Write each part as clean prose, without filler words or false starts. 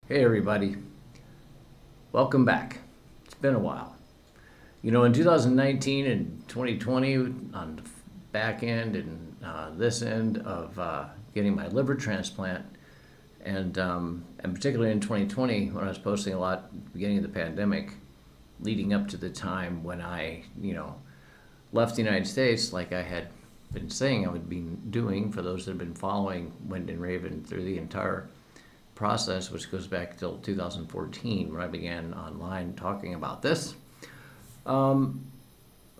Hey everybody, welcome back. It's been a while. You know, in 2019 and 2020, on the back end and this end of getting my liver transplant, and particularly in 2020 when I was posting a lot at the beginning of the pandemic, leading up to the time when I, left the United States, like I had been saying I would be doing for those that have been following Wind and Raven through the entire process, which goes back till 2014 when I began online talking about this. I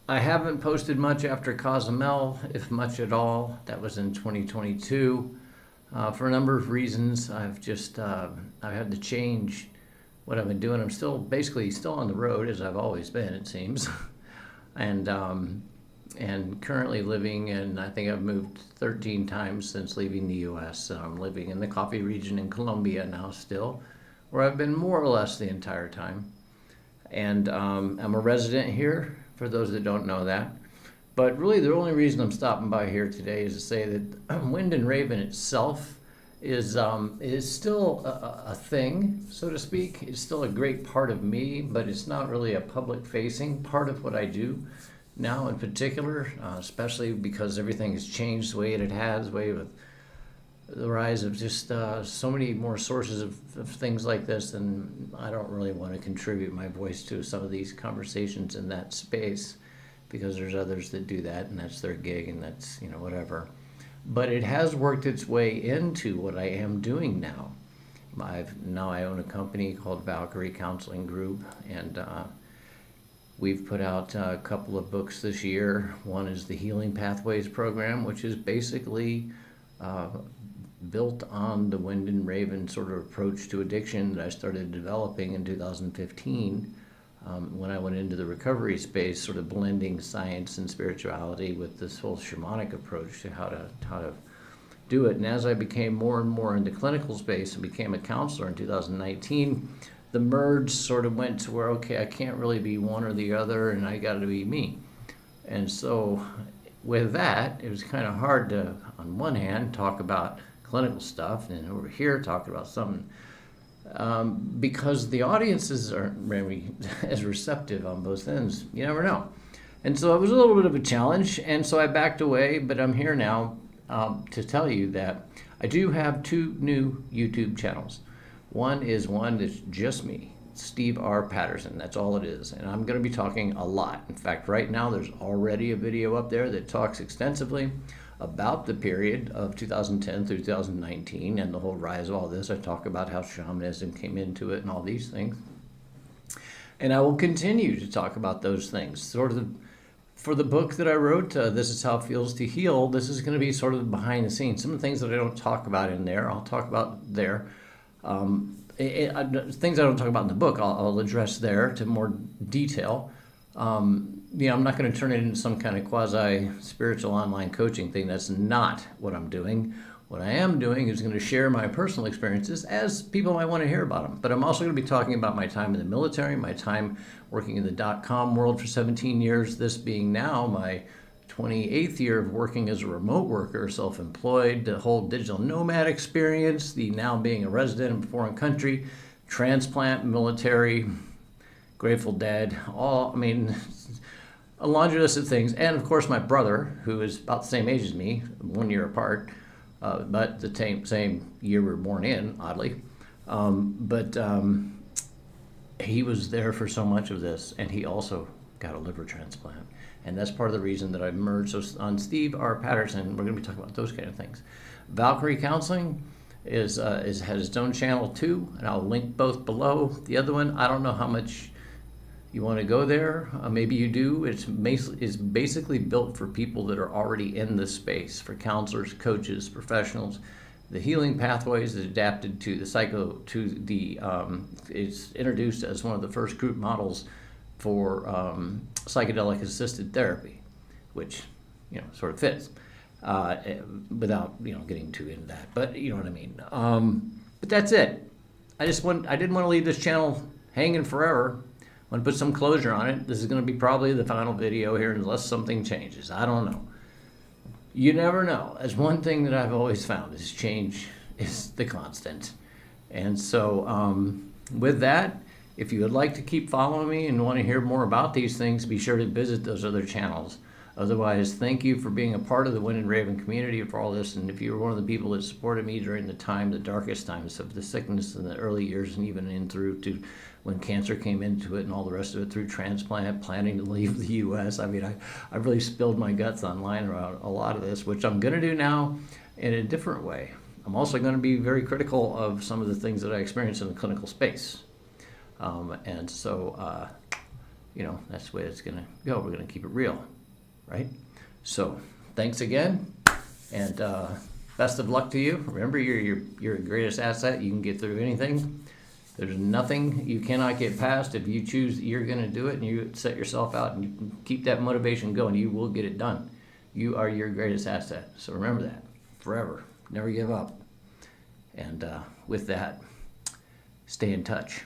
haven't posted much after Cozumel, if much at all. That was in 2022. For a number of reasons, I've had to change what I've been doing. I'm basically still on the road, as I've always been, it seems, and currently living in, I think I've moved 13 times since leaving the U.S. I'm living in the coffee region in Colombia now still, where I've been more or less the entire time. And I'm a resident here, for those that don't know that. But really the only reason I'm stopping by here today is to say that Wind and Raven itself is still a thing, so to speak. It's still a great part of me, but it's not really a public-facing part of what I do now in particular, especially because everything has changed the way it has, with the rise of just so many more sources of things like this, and I don't really want to contribute my voice to some of these conversations in that space, because there's others that do that, and that's their gig, and that's, whatever. But it has worked its way into what I am doing now. I own a company called Valkyrie Counseling Group, and we've put out a couple of books this year. One is the Healing Pathways program, which is basically built on the Wind and Raven sort of approach to addiction that I started developing in 2015 when I went into the recovery space, sort of blending science and spirituality with this whole shamanic approach to how to do it. And as I became more and more in the clinical space and became a counselor in 2019, the merge sort of went to where, okay, I can't really be one or the other, and I got to be me. And so with that, it was kind of hard to, on one hand, talk about clinical stuff, and over here talk about something, because the audiences aren't really as receptive on both ends. You never know. And so it was a little bit of a challenge, and so I backed away, but I'm here now to tell you that I do have two new YouTube channels. One that's just me, Steve R. Patterson. That's all it is. And I'm going to be talking a lot. In fact, right now there's already a video up there that talks extensively about the period of 2010 through 2019 and the whole rise of all this. I talk about how shamanism came into it and all these things. And I will continue to talk about those things. Sort of for the book that I wrote, This Is How It Feels to Heal, this is going to be sort of behind the scenes. Some of the things that I don't talk about in there, I'll talk about there. Things I don't talk about in the book, I'll address there to more detail. I'm not going to turn it into some kind of quasi-spiritual online coaching thing. That's not what I'm doing. What I am doing is going to share my personal experiences as people might want to hear about them. But I'm also going to be talking about my time in the military, my time working in the .com world for 17 years, this being now my 28th year of working as a remote worker, self-employed, the whole digital nomad experience, the now being a resident in a foreign country, transplant, military, Grateful Dead, a laundry list of things. And of course my brother, who is about the same age as me, 1 year apart, but the same year we were born in, oddly. He was there for so much of this, and he also got a liver transplant. And that's part of the reason that I merged. So on Steve R. Patterson, we're going to be talking about those kind of things. Valkyrie Counseling has its own channel too, and I'll link both below. The other one, I don't know how much you want to go there. Maybe you do. It's basically built for people that are already in this space, for counselors, coaches, professionals. The Healing Pathways is adapted to it's introduced as one of the first group models for psychedelic assisted therapy, which sort of fits without getting too into that, but you know what I mean. But that's it. I didn't want to leave this channel hanging forever. I want to put some closure on it. This is going to be probably the final video here unless something changes. I don't know. You never know. That's one thing that I've always found is change is the constant. And so with that, if you would like to keep following me and want to hear more about these things, be sure to visit those other channels. Otherwise, thank you for being a part of the Wind and Raven community for all this. And if you were one of the people that supported me during the darkest times of the sickness in the early years, and even in through to when cancer came into it and all the rest of it, through transplant, planning to leave the U.S. I mean, I really spilled my guts online around a lot of this, which I'm going to do now in a different way. I'm also going to be very critical of some of the things that I experienced in the clinical space. And so, that's the way it's going to go. We're going to keep it real, right? So, thanks again, and best of luck to you. Remember, you're your greatest asset. You can get through anything. There's nothing you cannot get past. If you choose that you're going to do it and you set yourself out and you keep that motivation going, you will get it done. You are your greatest asset. So remember that forever. Never give up. And with that, stay in touch.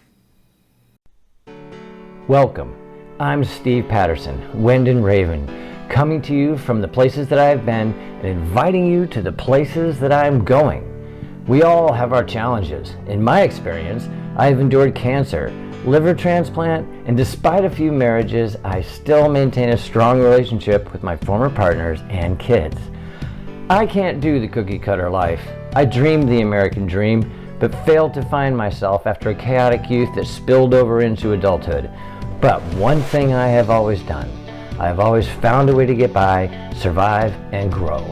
Welcome. I'm Steve Patterson, Wind and Raven, coming to you from the places that I've been and inviting you to the places that I'm going. We all have our challenges. In my experience, I've endured cancer, liver transplant, and despite a few marriages, I still maintain a strong relationship with my former partners and kids. I can't do the cookie cutter life. I dreamed the American dream, but failed to find myself after a chaotic youth that spilled over into adulthood. But one thing I have always done, I have always found a way to get by, survive, and grow.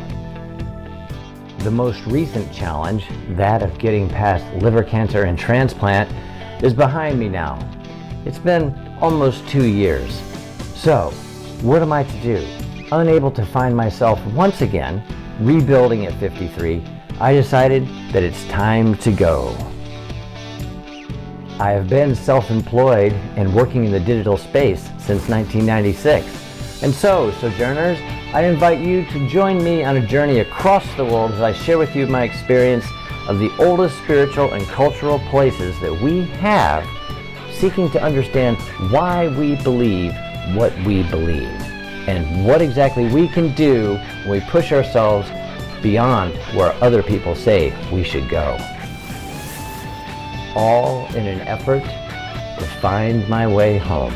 The most recent challenge, that of getting past liver cancer and transplant, is behind me now. It's been almost 2 years. So, what am I to do? Unable to find myself once again, rebuilding at 53, I decided that it's time to go. I have been self-employed and working in the digital space since 1996. And so, Sojourners, I invite you to join me on a journey across the world as I share with you my experience of the oldest spiritual and cultural places that we have, seeking to understand why we believe what we believe, and what exactly we can do when we push ourselves beyond where other people say we should go. All in an effort to find my way home.